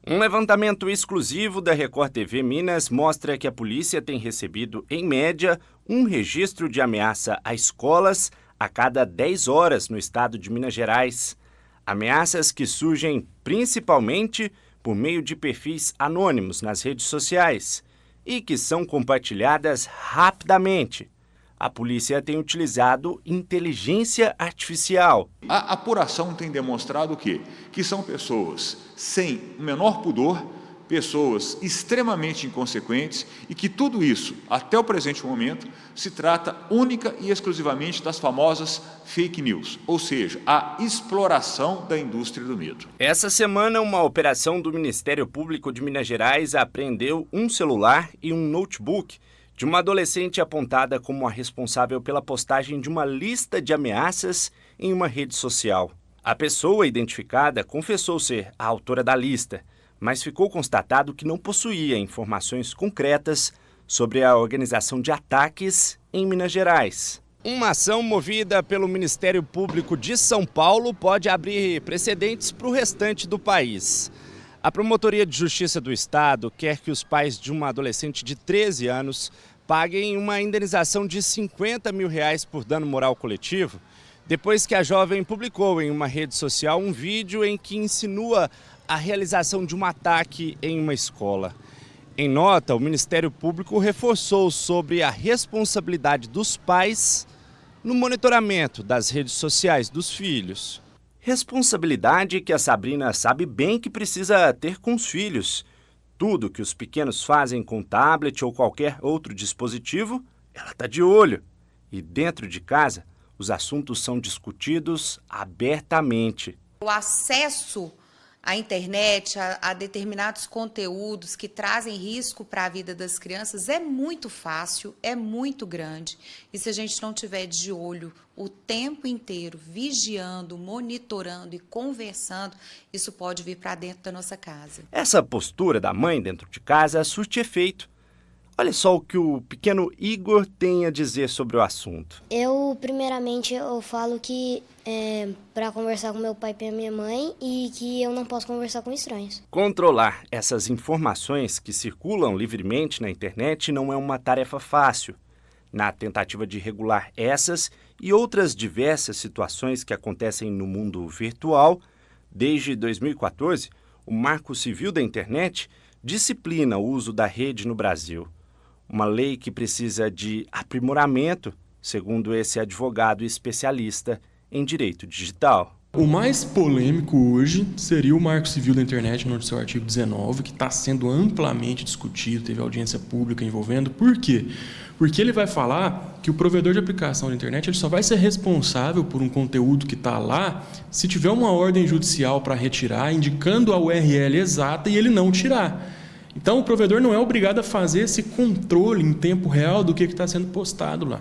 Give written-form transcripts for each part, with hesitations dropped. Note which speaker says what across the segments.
Speaker 1: Um levantamento exclusivo da Record TV Minas mostra que a polícia tem recebido, em média, um registro de ameaça a escolas a cada 10 horas no estado de Minas Gerais. Ameaças que surgem principalmente por meio de perfis anônimos nas redes sociais e que são compartilhadas rapidamente. A polícia tem utilizado inteligência artificial.
Speaker 2: A apuração tem demonstrado o quê? Que são pessoas sem o menor pudor, pessoas extremamente inconsequentes e que tudo isso, até o presente momento, se trata única e exclusivamente das famosas fake news, ou seja, a exploração da indústria do medo.
Speaker 1: Essa semana, uma operação do Ministério Público de Minas Gerais apreendeu um celular e um notebook de uma adolescente apontada como a responsável pela postagem de uma lista de ameaças em uma rede social. A pessoa identificada confessou ser a autora da lista, mas ficou constatado que não possuía informações concretas sobre a organização de ataques em Minas Gerais. Uma ação movida pelo Ministério Público de São Paulo pode abrir precedentes para o restante do país. A Promotoria de Justiça do Estado quer que os pais de uma adolescente de 13 anos paguem uma indenização de R$50 mil por dano moral coletivo, depois que a jovem publicou em uma rede social um vídeo em que insinua a realização de um ataque em uma escola. Em nota, o Ministério Público reforçou sobre a responsabilidade dos pais no monitoramento das redes sociais dos filhos. Responsabilidade que a Sabrina sabe bem que precisa ter com os filhos. Tudo que os pequenos fazem com tablet ou qualquer outro dispositivo, ela está de olho. E dentro de casa, os assuntos são discutidos abertamente.
Speaker 3: O acesso à internet, a determinados conteúdos que trazem risco para a vida das crianças é muito fácil, é muito grande. E se a gente não tiver de olho o tempo inteiro, vigiando, monitorando e conversando, isso pode vir para dentro da nossa casa.
Speaker 1: Essa postura da mãe dentro de casa surte efeito. Olha só o que o pequeno Igor tem a dizer sobre o assunto.
Speaker 4: Primeiramente, eu falo que para conversar com meu pai e minha mãe e que eu não posso conversar com estranhos.
Speaker 1: Controlar essas informações que circulam livremente na internet não é uma tarefa fácil. Na tentativa de regular essas e outras diversas situações que acontecem no mundo virtual, desde 2014, o Marco Civil da Internet disciplina o uso da rede no Brasil. Uma lei que precisa de aprimoramento, segundo esse advogado especialista em direito digital.
Speaker 5: O mais polêmico hoje seria o Marco Civil da Internet, no seu artigo 19, que está sendo amplamente discutido, teve audiência pública envolvendo. Por quê? Porque ele vai falar que o provedor de aplicação da internet ele só vai ser responsável por um conteúdo que está lá se tiver uma ordem judicial para retirar, indicando a URL exata e ele não tirar. Então, o provedor não é obrigado a fazer esse controle em tempo real do que está sendo postado lá.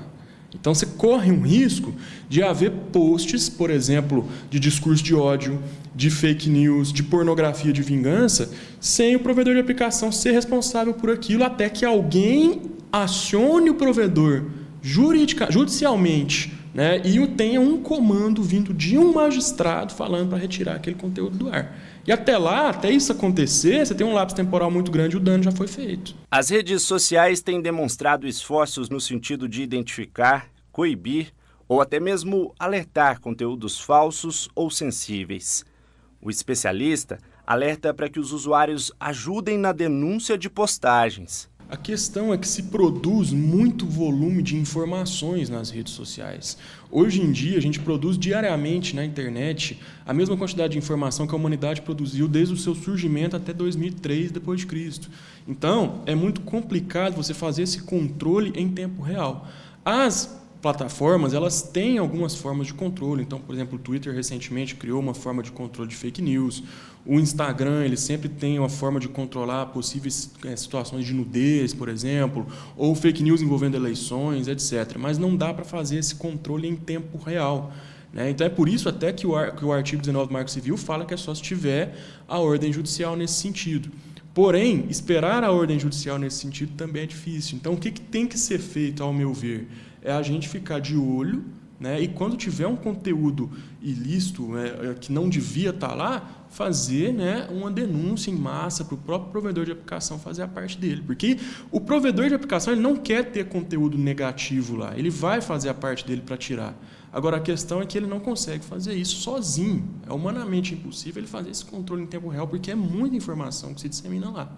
Speaker 5: Então, você corre um risco de haver posts, por exemplo, de discurso de ódio, de fake news, de pornografia de vingança, sem o provedor de aplicação ser responsável por aquilo, até que alguém acione o provedor judicialmente, né, e tenha um comando vindo de um magistrado falando para retirar aquele conteúdo do ar. E até lá, até isso acontecer, você tem um lapso temporal muito grande e o dano já foi feito.
Speaker 1: As redes sociais têm demonstrado esforços no sentido de identificar, coibir ou até mesmo alertar conteúdos falsos ou sensíveis. O especialista alerta para que os usuários ajudem na denúncia de postagens.
Speaker 5: A questão é que se produz muito volume de informações nas redes sociais. Hoje em dia, a gente produz diariamente na internet a mesma quantidade de informação que a humanidade produziu desde o seu surgimento até 2003 d.C. Então, é muito complicado você fazer esse controle em tempo real. As plataformas, elas têm algumas formas de controle. Então, por exemplo, o Twitter recentemente criou uma forma de controle de fake news. O Instagram, ele sempre tem uma forma de controlar possíveis situações de nudez, por exemplo, ou fake news envolvendo eleições, etc. Mas não dá para fazer esse controle em tempo real, né? Então, é por isso até que o artigo 19 do Marco Civil fala que é só se tiver a ordem judicial nesse sentido. Porém, esperar a ordem judicial nesse sentido também é difícil. Então, o que tem que ser feito, ao meu ver? É a gente ficar de olho né? E quando tiver um conteúdo ilícito, que não devia estar lá, fazer, né, uma denúncia em massa para o próprio provedor de aplicação fazer a parte dele. Porque o provedor de aplicação ele não quer ter conteúdo negativo lá, ele vai fazer a parte dele para tirar. Agora, a questão é que ele não consegue fazer isso sozinho. É humanamente impossível ele fazer esse controle em tempo real, porque é muita informação que se dissemina lá.